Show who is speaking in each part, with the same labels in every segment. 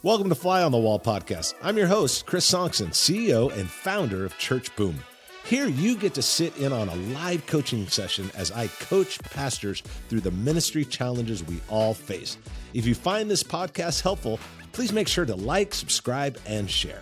Speaker 1: Welcome to Fly on the Wall podcast. I'm your host, Chris Sonksen, CEO and founder of Church Boom. Here you get to sit in on a live coaching session as I coach pastors through the ministry challenges we all face. If you find this podcast helpful, please make sure to like, subscribe, and share.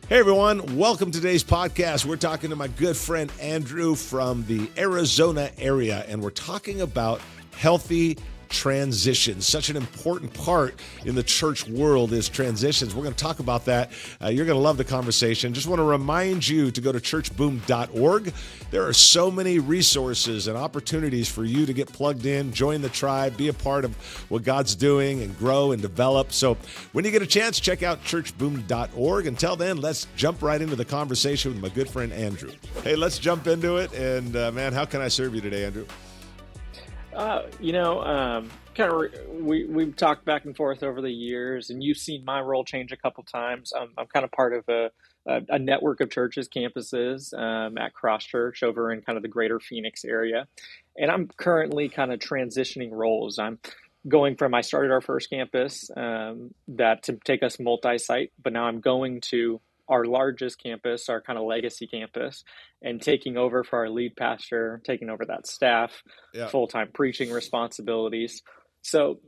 Speaker 1: Hey everyone, welcome to today's podcast. We're talking to my good friend Andrew from the Arizona area, and we're talking about healthy transitions. Such an important part in the church world is transitions. We're going to talk about that. You're going to love the conversation. Just want to remind you to go to churchboom.org. There are so many resources and opportunities for you to get plugged in, join the tribe, be a part of what God's doing and grow and develop. So when you get a chance, check out churchboom.org. Until then, let's jump right into the conversation with my good friend Andrew. Hey, let's jump into it. And man, how can I serve you today, Andrew?
Speaker 2: We've talked back and forth over the years, and you've seen my role change a couple times. I'm kind of part of a network of churches, campuses at Cross Church over in kind of the greater Phoenix area. And I'm currently kind of transitioning roles. I'm going from, I started our first campus that to take us multi-site, but now I'm going to our largest campus, our kind of legacy campus, and taking over for our lead pastor, taking over that staff, full-time preaching responsibilities. So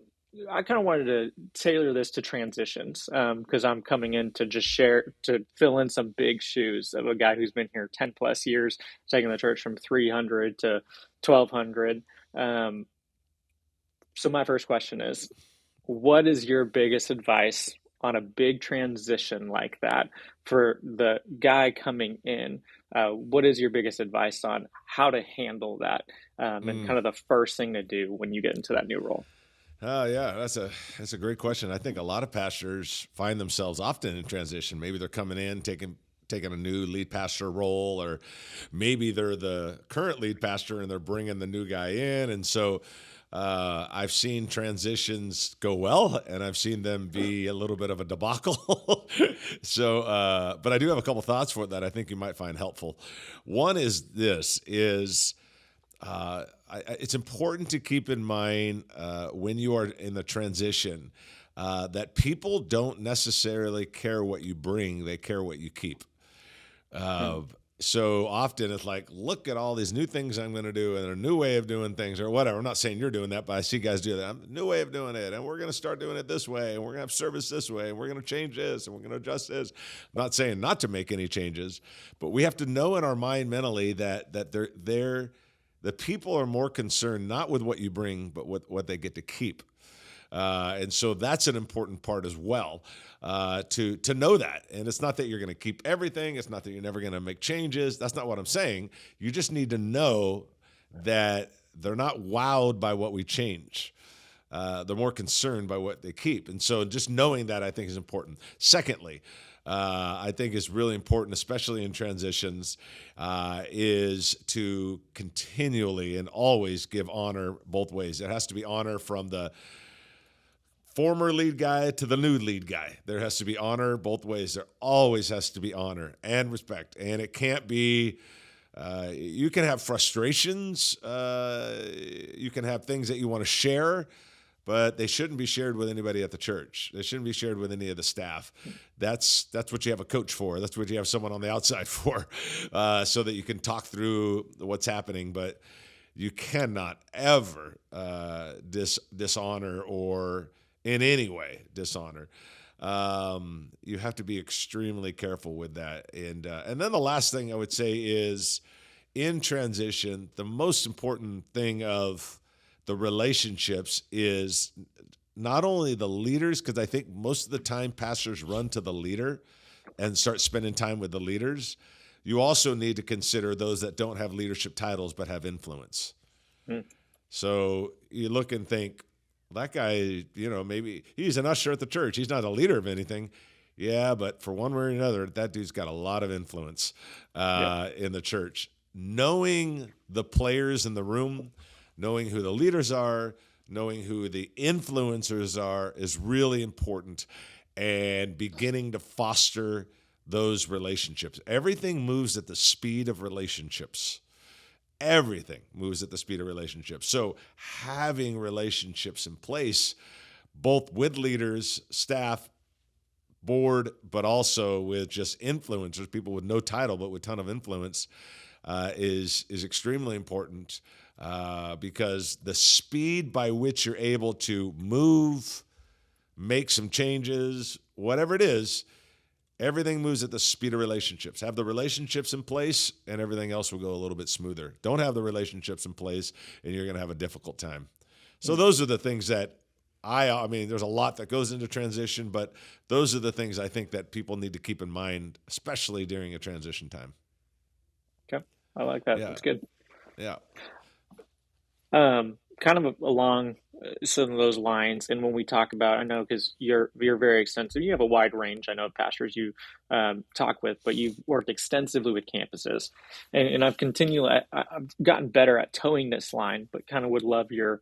Speaker 2: I kind of wanted to tailor this to transitions because I'm coming in to just to fill in some big shoes of a guy who's been here 10 plus years, taking the church from 300 to 1,200. So my first question is, what is your biggest advice on a big transition like that for the guy coming in? What is your biggest advice on how to handle that and kind of the first thing to do when you get into that new role?
Speaker 1: Yeah, that's a great question. I think a lot of pastors find themselves often in transition. Maybe they're coming in, taking a new lead pastor role, or maybe they're the current lead pastor and they're bringing the new guy in. And so I've seen transitions go well, and I've seen them be a little bit of a debacle. So, but I do have a couple thoughts for it that I think you might find helpful. One is it's important to keep in mind when you are in the transition that people don't necessarily care what you bring; they care what you keep. So often it's like, look at all these new things I'm going to do and a new way of doing things or whatever. I'm not saying you're doing that, but I see guys do that. A new way of doing it, and we're going to start doing it this way, and we're going to have service this way, and we're going to change this, and we're going to adjust this. I'm not saying not to make any changes, but we have to know in our mind mentally that the people are more concerned not with what you bring, but with what they get to keep. And so that's an important part as well, to know that. And it's not that you're going to keep everything. It's not that you're never going to make changes. That's not what I'm saying. You just need to know that they're not wowed by what we change. They're more concerned by what they keep. And so just knowing that, I think, is important. Secondly, I think is really important, especially in transitions, is to continually and always give honor both ways. It has to be honor from the former lead guy to the new lead guy. There has to be honor both ways. There always has to be honor and respect. And it can't be, you can have frustrations. You can have things that you want to share, but they shouldn't be shared with anybody at the church. They shouldn't be shared with any of the staff. That's what you have a coach for. That's what you have someone on the outside for, so that you can talk through what's happening. But you cannot ever dishonor or in any way dishonor. You have to be extremely careful with that. And then the last thing I would say is, in transition, the most important thing of the relationships is not only the leaders, because I think most of the time pastors run to the leader and start spending time with the leaders. You also need to consider those that don't have leadership titles but have influence. So you look and think, that guy, maybe he's an usher at the church. He's not a leader of anything. Yeah, but for one way or another, that dude's got a lot of influence in the church. Knowing the players in the room, knowing who the leaders are, knowing who the influencers are is really important, and beginning to foster those relationships. Everything moves at the speed of relationships. Everything moves at the speed of relationships. So having relationships in place, both with leaders, staff, board, but also with just influencers, people with no title but with ton of influence, is extremely important, because the speed by which you're able to move, make some changes, whatever it is, everything moves at the speed of relationships. Have the relationships in place, and everything else will go a little bit smoother. Don't have the relationships in place, and you're going to have a difficult time. So those are the things that I mean, there's a lot that goes into transition, but those are the things I think that people need to keep in mind, especially during a transition time.
Speaker 2: Okay. I like that.
Speaker 1: Yeah.
Speaker 2: That's good.
Speaker 1: Yeah.
Speaker 2: Kind of along some of those lines, and when we talk about, I know because you're very extensive, you have a wide range. I know of pastors you talk with, but you've worked extensively with campuses, and I've gotten better at towing this line, but kind of would love your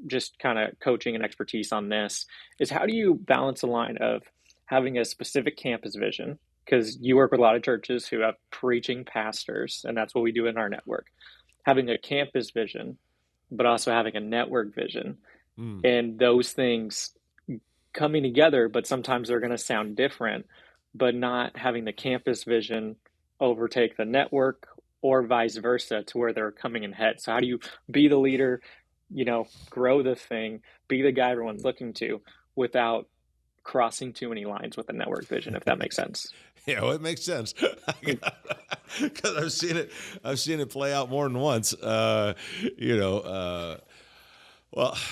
Speaker 2: just kind of coaching and expertise on this. Is how do you balance the line of having a specific campus vision? Because you work with a lot of churches who have preaching pastors, and that's what we do in our network. Having a campus vision, but also having a network vision,
Speaker 1: Mm.
Speaker 2: and those things coming together, but sometimes they're going to sound different, but not having the campus vision overtake the network or vice versa to where they're coming in head. So how do you be the leader, grow the thing, be the guy everyone's looking to without crossing too many lines with the network vision, if that makes sense?
Speaker 1: Yeah, well, it makes sense because I've seen it play out more than once. Well,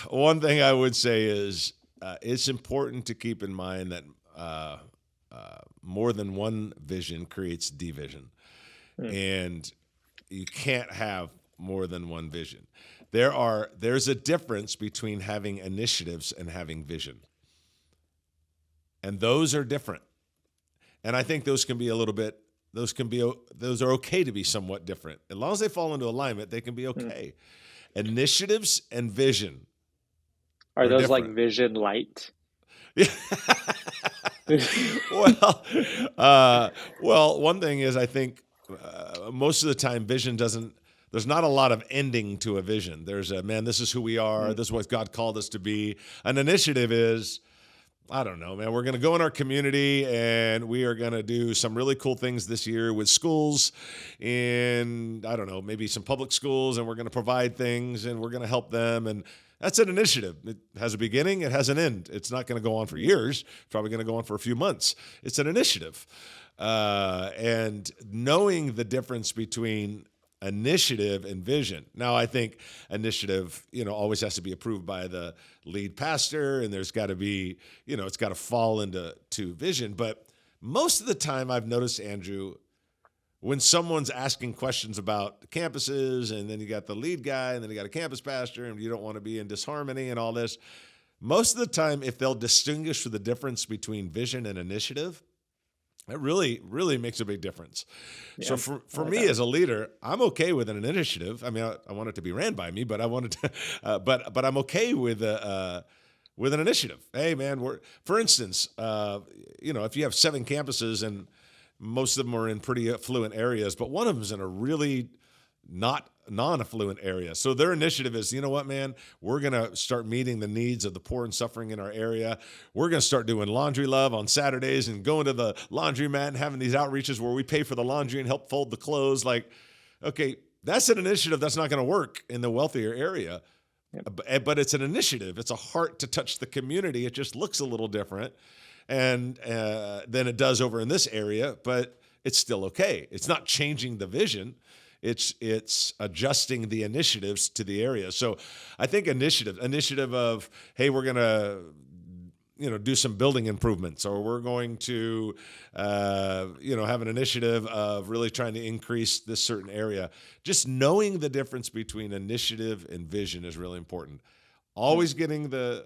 Speaker 1: one thing I would say is it's important to keep in mind that more than one vision creates division, and you can't have more than one vision. There's a difference between having initiatives and having vision, and those are different. And I think those can be a little bit. Those are okay to be somewhat different. As long as they fall into alignment, they can be okay. Initiatives and vision
Speaker 2: Are those
Speaker 1: different.
Speaker 2: like vision light?
Speaker 1: Well, one thing is I think most of the time vision doesn't. There's not a lot of ending to a vision. There's this is who we are. This is what God called us to be. An initiative is, I don't know, man. We're going to go in our community and we are going to do some really cool things this year with schools and, I don't know, maybe some public schools, and we're going to provide things and we're going to help them. And that's an initiative. It has a beginning. It has an end. It's not going to go on for years. It's probably going to go on for a few months. It's an initiative. And knowing the difference between initiative and vision. Now, I think initiative, always has to be approved by the lead pastor, and there's got to be, it's got to fall into vision. But most of the time I've noticed, Andrew, when someone's asking questions about campuses, and then you got the lead guy, and then you got a campus pastor, and you don't want to be in disharmony and all this, most of the time, if they'll distinguish the difference between vision and initiative, it really, really makes a big difference. Yeah, so for me as a leader, I'm okay with an initiative. I mean, I want it to be ran by me, but I want it to, but I'm okay with an initiative. Hey, man, for instance, if you have 7 campuses and most of them are in pretty affluent areas, but one of them is in a really not non-affluent area. So their initiative is, you know what, man, we're going to start meeting the needs of the poor and suffering in our area. We're going to start doing laundry love on Saturdays and going to the laundromat and having these outreaches where we pay for the laundry and help fold the clothes. Like, okay, that's an initiative that's not going to work in the wealthier area. Yep. But it's an initiative. It's a heart to touch the community. It just looks a little different and than it does over in this area, but it's still okay. It's not changing the vision. It's adjusting the initiatives to the area. So I think initiative of, hey, we're going to, do some building improvements, or we're going to, have an initiative of really trying to increase this certain area. Just knowing the difference between initiative and vision is really important. Always getting the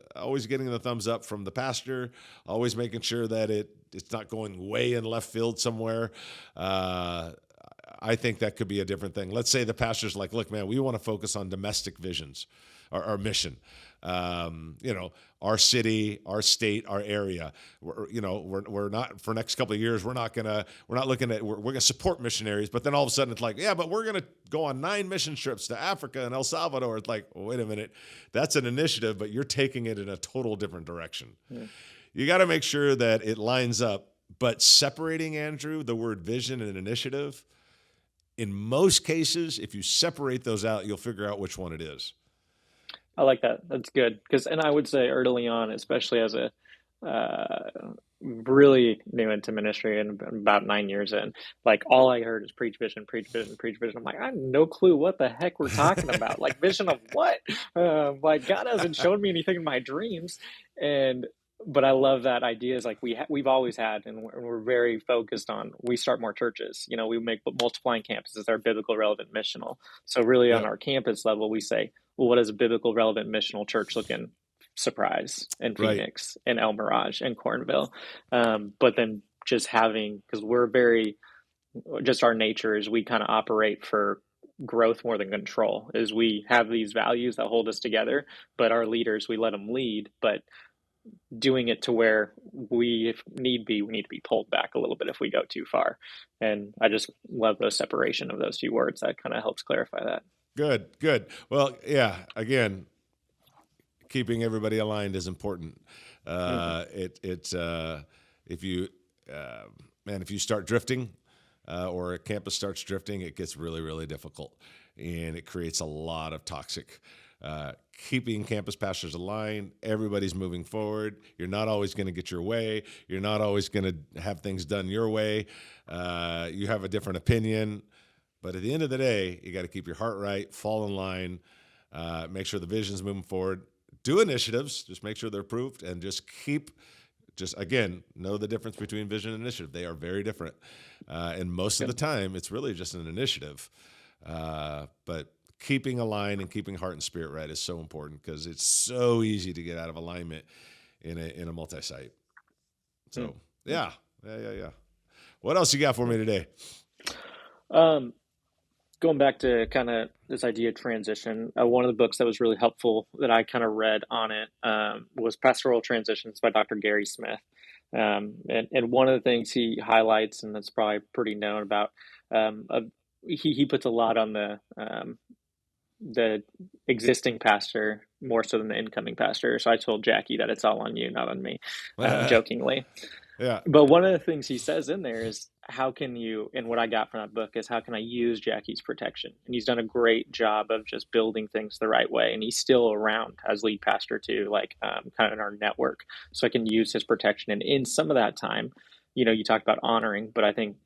Speaker 1: thumbs up from the pastor, always making sure that it's not going way in left field somewhere. I think that could be a different thing. Let's say the pastor's like, look, man, we want to focus on domestic visions, our mission. Our city, our state, our area. We're not, for next couple of years, we're not looking at, we're going to support missionaries, but then all of a sudden it's like, yeah, but we're going to go on 9 mission trips to Africa and El Salvador. It's like, well, wait a minute, that's an initiative, but you're taking it in a total different direction. Yeah. you got to make sure that it lines up. But separating, Andrew, the word vision and initiative, in most cases, if you separate those out, you'll figure out which one it is.
Speaker 2: I like that. That's good. Because, and I would say early on, especially as a uh, really new into ministry and about 9 years in, like all I heard is preach vision, preach vision, preach vision. I'm like, I have no clue what the heck we're talking about. Like vision of what? Like God hasn't shown me anything in my dreams. And but I love that idea is like we've always had, and we're very focused on. We start more churches. You know, we make multiplying campuses our biblical relevant missional. So really, on
Speaker 1: Yeah,
Speaker 2: our campus level, we say, well, what does a biblical relevant missional church look in Surprise and
Speaker 1: right.
Speaker 2: Phoenix and El Mirage and Cornville? But then just having, because we're very, just our nature is we kind of operate for growth more than control, is we have these values that hold us together, but our leaders, we let them lead, but doing it to where we, if need be, we need to be pulled back a little bit if we go too far. And I just love the separation of those two words. That kind of helps clarify that.
Speaker 1: Good, good. Well, yeah, again, keeping everybody aligned is important.
Speaker 2: Mm-hmm.
Speaker 1: If you, man, if you start drifting, or a campus starts drifting, it gets really, really difficult, and it creates a lot of toxic. Keeping campus pastors aligned, everybody's moving forward. You're not always going to get your way. You're not always going to have things done your way. You have a different opinion, but at the end of the day, you got to keep your heart right, fall in line, make sure the vision's moving forward. Do initiatives, just make sure they're approved, and just again, know the difference between vision and initiative. They are very different. And most of the
Speaker 2: Yep.
Speaker 1: time, it's really just an initiative. But keeping aligned and keeping heart and spirit right is so important, because it's so easy to get out of alignment in a multi-site. So, yeah. What else you got for me today?
Speaker 2: Um, Going back to kind of this idea of transition, one of the books that was really helpful that I kind of read on it was Pastoral Transitions by Dr. Gary Smith. And one of the things he highlights, and that's probably pretty known about, uh, he puts a lot on the existing pastor more so than the incoming pastor. So I told Jackie that it's all on you, not on me, jokingly.
Speaker 1: Yeah.
Speaker 2: But one of the things he says in there is, how can you, and what I got from that book is, how can I use Jackie's protection? And he's done a great job of just building things the right way. And he's still around as lead pastor too, like kind of in our network. So I can use his protection. And in some of that time, you know, you talk about honoring, but I think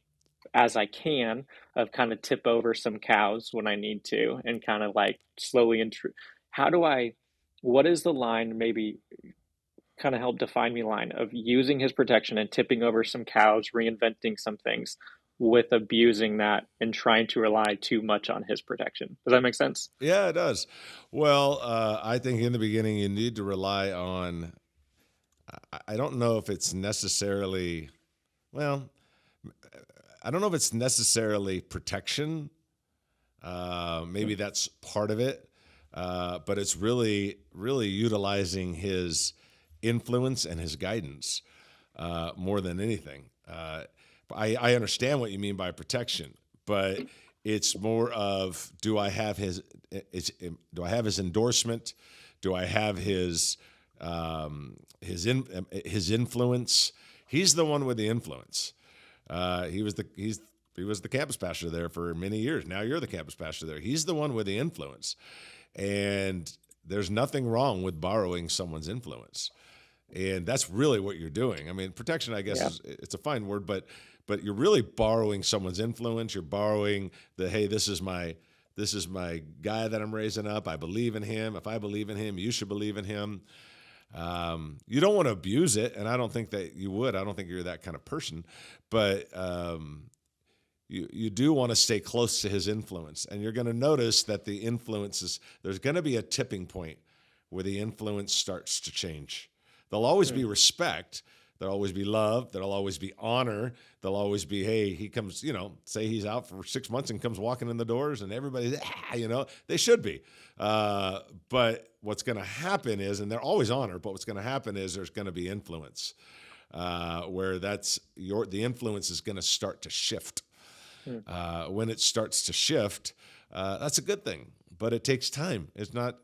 Speaker 2: as I can, of kind of tip over some cows when I need to, and kind of like slowly how do I, what is the line, maybe kind of help define me, line of using his protection and tipping over some cows, reinventing some things with abusing that and trying to rely too much on his protection. Does that make sense?
Speaker 1: Yeah, it does. Well, I think in the beginning you need to rely on, I don't know if it's necessarily, well, I don't know if it's necessarily protection. Maybe that's part of it. But it's really, really utilizing his influence and his guidance more than anything. I understand what you mean by protection, but it's more of, do I have his endorsement? Do I have his influence? He's the one with the influence. He was the campus pastor there for many years. Now you're the campus pastor there. He's the one with the influence, and there's nothing wrong with borrowing someone's influence. And that's really what you're doing. I mean, protection, I guess, it's a fine word, but you're really borrowing someone's influence. You're borrowing hey, this is my guy that I'm raising up. I believe in him. If I believe in him, you should believe in him. You don't want to abuse it, and I don't think that you would. I don't think you're that kind of person, but you do want to stay close to his influence, and you're going to notice that the influences, there's going to be a tipping point where the influence starts to change. There'll always be respect. There'll always be love. There'll always be honor. There'll always be, hey, he comes, say he's out for 6 months and comes walking in the doors, and everybody's, they should be. But what's going to happen is, and they're always honor, but what's going to happen is there's going to be influence, where the influence is going to start to shift. When it starts to shift, that's a good thing, but it takes time. It's not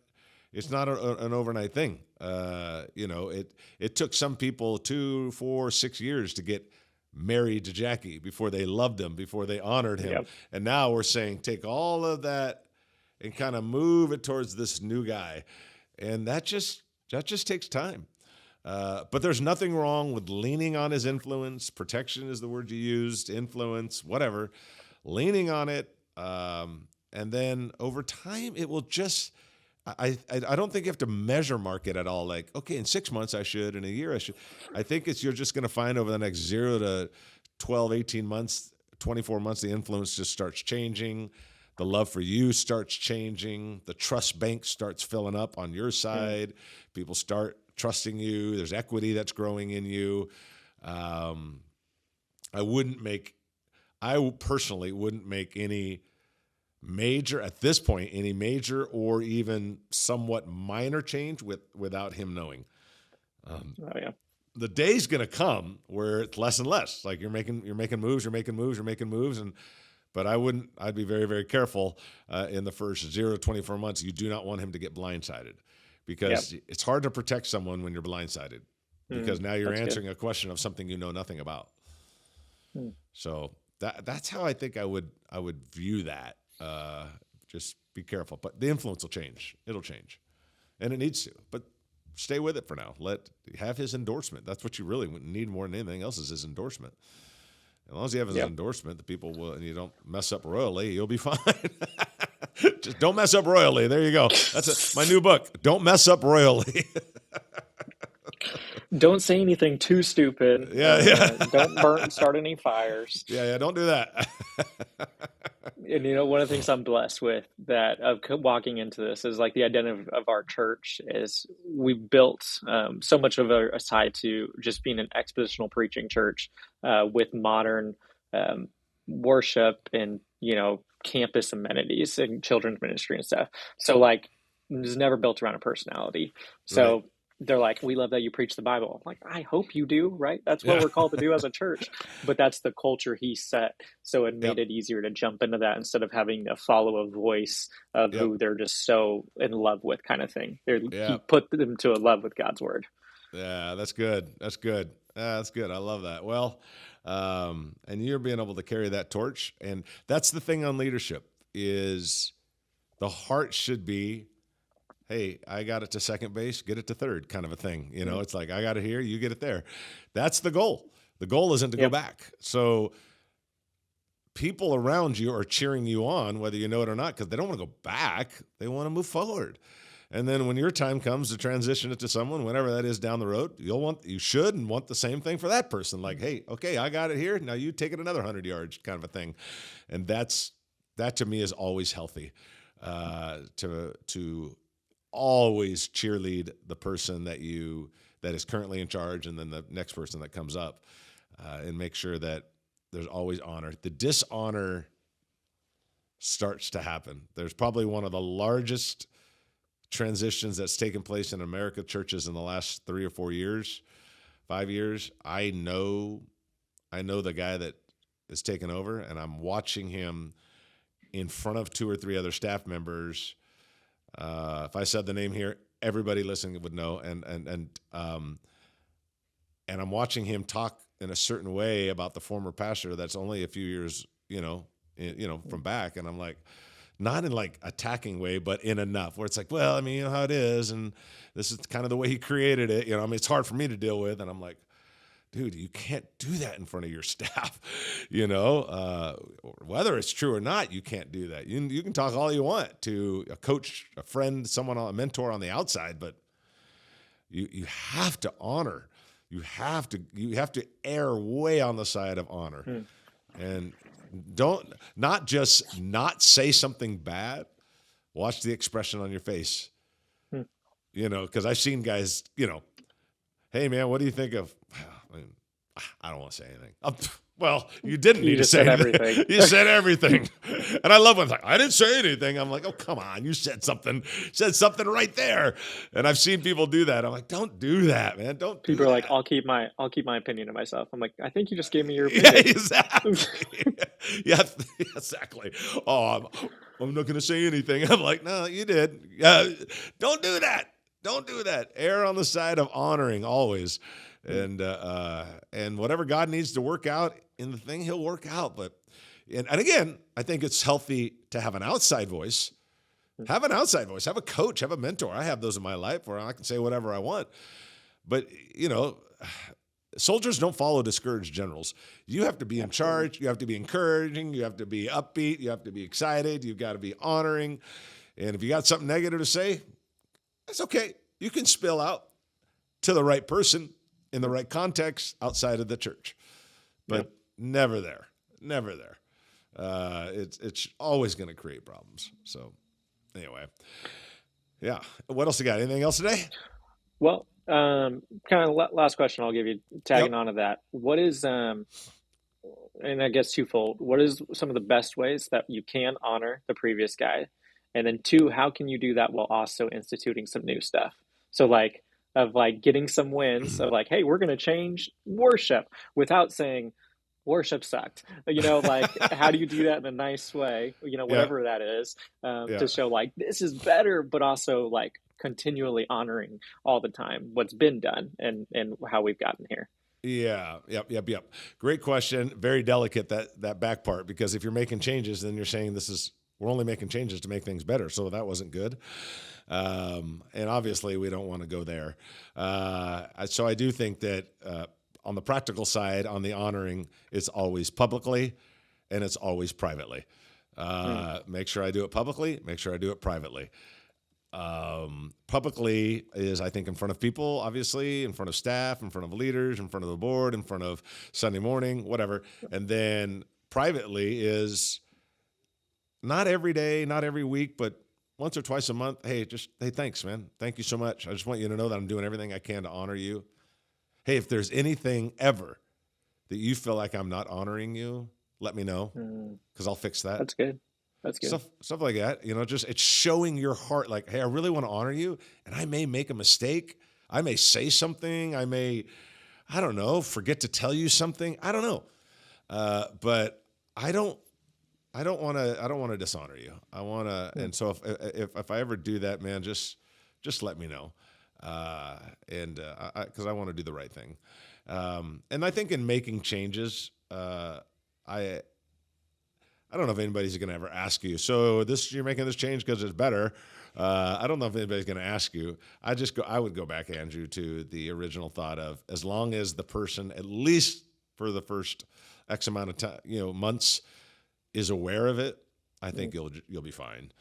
Speaker 1: an overnight thing. It took some people 2, 4, 6 years to get married to Jackie before they loved him, before they honored him.
Speaker 2: Yep.
Speaker 1: And now we're saying, take all of that and kind of move it towards this new guy. And that just takes time. But there's nothing wrong with leaning on his influence. Protection is the word you used, influence, whatever. Leaning on it. And then over time, it will just, I don't think you have to measure market at all. Like, okay, in 6 months I should, in a year I should. I think you're just going to find over the next 0 to 12, 18 months, 24 months, the influence just starts changing. The love for you starts changing. The trust bank starts filling up on your side. People start trusting you. There's equity that's growing in you. I personally wouldn't make any major or even somewhat minor change without him knowing. The day's going to come where it's less and less. Like you're making moves, but I'd be very, very careful in the first 0 to 24 months. You do not want him to get blindsided, because it's hard to protect someone when you're blindsided, because now you're answering a question of something you know nothing about. So that's how I think I would view that. Just be careful, but the influence will change. It'll change, and it needs to, but stay with it for now. Have his endorsement. That's what you really need more than anything else, is his endorsement. As long as you have his endorsement, the people will, and you don't mess up royally, you'll be fine. Just don't mess up royally. There you go. That's my new book. Don't mess up royally.
Speaker 2: Don't say anything too stupid. Don't start any fires.
Speaker 1: Yeah, don't do that.
Speaker 2: And one of the things I'm blessed with that of walking into this is like the identity of our church is we've built so much of a side to just being an expositional preaching church with modern worship and campus amenities and children's ministry and stuff. So like it was never built around a personality. So. Right. They're like, we love that you preach the Bible. I'm like, I hope you do, right? That's what we're called to do as a church. But that's the culture he set. So it made it easier to jump into that instead of having to follow a voice of who they're just so in love with kind of thing. He put them to a love with God's word.
Speaker 1: Yeah, that's good. That's good. That's good. I love that. Well, and you're being able to carry that torch. And that's the thing on leadership is the heart should be, hey, I got it to second base, get it to third kind of a thing. It's like, I got it here, you get it there. That's the goal. The goal isn't to go back. So people around you are cheering you on, whether you know it or not, because they don't want to go back. They want to move forward. And then when your time comes to transition it to someone, whenever that is down the road, you should want the same thing for that person. Like, hey, okay, I got it here. Now you take it another 100 yards kind of a thing. And that to me is always healthy, to always cheerlead the person that is currently in charge, and then the next person that comes up, and make sure that there's always honor. The dishonor starts to happen. There's probably one of the largest transitions that's taken place in American churches in the last 3 or 4 years, 5 years. I know the guy that is taking over, and I'm watching him in front of 2 or 3 other staff members. If I said the name here, everybody listening would know. And I'm watching him talk in a certain way about the former pastor that's only a few years, from back. And I'm like, not in like attacking way, but in enough where it's like, well, I mean, you know how it is. And this is kind of the way he created it. It's hard for me to deal with. And I'm like, dude, you can't do that in front of your staff, whether it's true or not, you can't do that. You can talk all you want to a coach, a friend, a mentor on the outside, but you have to honor. You have to err way on the side of honor. And not just not say something bad. Watch the expression on your face, because I've seen guys, hey man, what do you think of, I don't want to say anything. Well, you didn't need to say anything. You said everything. And I love when it's like, I didn't say anything. I'm like, oh, come on. You said something right there. And I've seen people do that. I'm like, don't do that, man. Don't do
Speaker 2: People are
Speaker 1: that.
Speaker 2: like, I'll keep my opinion to myself. I'm like, I think you just gave me your opinion.
Speaker 1: Yeah, exactly. Yeah, exactly. Oh, I'm not going to say anything. I'm like, no, you did. Don't do that. Don't do that. Err on the side of honoring always. And whatever God needs to work out in the thing, he'll work out. But and again, I think it's healthy to have an outside voice. Have an outside voice. Have a coach. Have a mentor. I have those in my life where I can say whatever I want. But, soldiers don't follow discouraged generals. You have to be in charge. You have to be encouraging. You have to be upbeat. You have to be excited. You've got to be honoring. And if you got something negative to say, that's okay. You can spill out to the right person in the right context outside of the church, but never there. Never there. It's always going to create problems. So anyway, yeah. What else you got? Anything else today?
Speaker 2: Well, kind of last question I'll give you, tagging on to that. What is, and I guess twofold, what is some of the best ways that you can honor the previous guy? And then two, how can you do that while also instituting some new stuff? So of getting some wins of hey, we're going to change worship without saying worship sucked. How do you do that in a nice way, whatever that is, to show this is better, but also continually honoring all the time what's been done and how we've gotten here.
Speaker 1: Yeah. Yep. Great question. Very delicate, that back part, because if you're making changes, then you're saying we're only making changes to make things better. So that wasn't good. And obviously we don't want to go there. So I do think that, on the practical side, on the honoring, it's always publicly and it's always privately. Make sure I do it publicly, make sure I do it privately. Publicly is, I think, in front of people, obviously, in front of staff, in front of leaders, in front of the board, in front of Sunday morning, whatever. And then privately is not every day, not every week, but once or twice a month. Hey, thanks, man. Thank you so much. I just want you to know that I'm doing everything I can to honor you. Hey, if there's anything ever that you feel like I'm not honoring you, let me know, because I'll fix that.
Speaker 2: That's good.
Speaker 1: Stuff like that. It's showing your heart hey, I really want to honor you, and I may make a mistake. I may say something. I may, I don't know, forget to tell you something. I don't know. But I don't want to dishonor you. I want to, and so if I ever do that, man, just let me know. Because I want to do the right thing. And I think in making changes, I don't know if anybody's going to ever ask you, so you're making this change because it's better. I don't know if anybody's going to ask you. I would go back, Andrew, to the original thought of, as long as the person, at least for the first X amount of time, months, is aware of it, I think you'll be fine.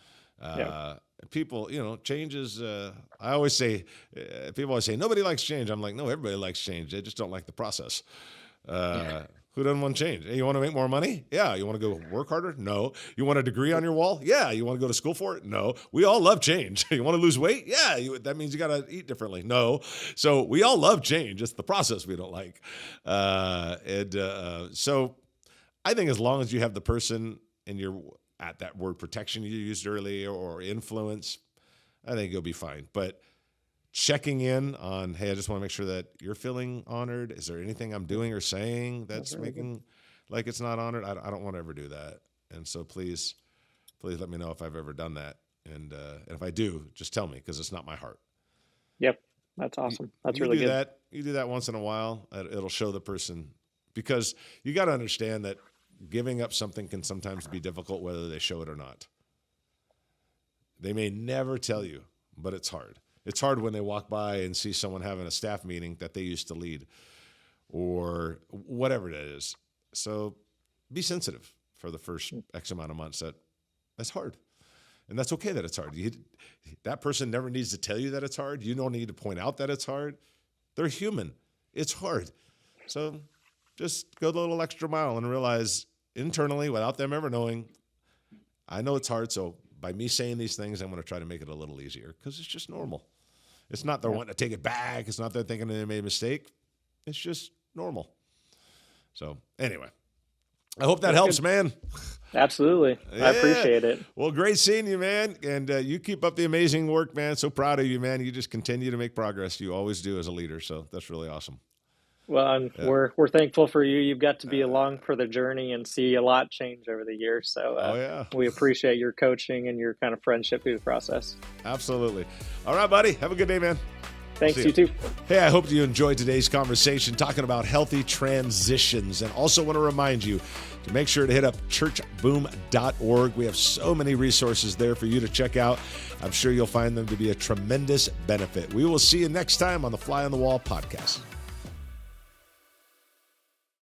Speaker 1: People, changes. I always say, people always say nobody likes change. I'm like, no, everybody likes change. They just don't like the process. Who doesn't want change? Hey, you want to make more money? Yeah. You want to go work harder? No. You want a degree on your wall? Yeah. You want to go to school for it? No. We all love change. You want to lose weight? Yeah. That means you got to eat differently. No. So we all love change. It's the process we don't like. So I think as long as you have the person and you're at that word protection you used earlier, or influence, I think you'll be fine. But checking in on, hey, I just want to make sure that you're feeling honored. Is there anything I'm doing or saying that's making like it's not honored? I don't want to ever do that. And so please let me know if I've ever done that. And if I do, just tell me, because it's not my heart.
Speaker 2: Yep. That's awesome. That's really good.
Speaker 1: You do that once in a while. It'll show the person, because you got to understand that giving up something can sometimes be difficult, whether they show it or not. They may never tell you, but it's hard. It's hard when they walk by and see someone having a staff meeting that they used to lead, or whatever it is. So be sensitive for the first X amount of months. That's hard. And that's okay that it's hard. That person never needs to tell you that it's hard. You don't need to point out that it's hard. They're human. It's hard. So just go the little extra mile and realize internally, without them ever knowing, I know it's hard. So by me saying these things, I'm going to try to make it a little easier, because it's just normal. It's not they're wanting to take it back. It's not they're thinking they made a mistake. It's just normal. So anyway, I hope that helps, man.
Speaker 2: Absolutely. Yeah. I appreciate it.
Speaker 1: Well, great seeing you, man. And you keep up the amazing work, man. So proud of you, man. You just continue to make progress. You always do as a leader. So that's really awesome.
Speaker 2: Well, and
Speaker 1: Yeah.
Speaker 2: we're thankful for you. You've got to be along for the journey and see a lot change over the years. So
Speaker 1: Oh, yeah.
Speaker 2: we appreciate your coaching and your kind of friendship through the process.
Speaker 1: Absolutely. All right, buddy. Have a good day, man.
Speaker 2: Thanks,
Speaker 1: See
Speaker 2: you
Speaker 1: ya.
Speaker 2: too.
Speaker 1: Hey, I hope you enjoyed today's conversation talking about healthy transitions, and also want to remind you to make sure to hit up churchboom.org. We have so many resources there for you to check out. I'm sure you'll find them to be a tremendous benefit. We will see you next time on the Fly on the Wall podcast.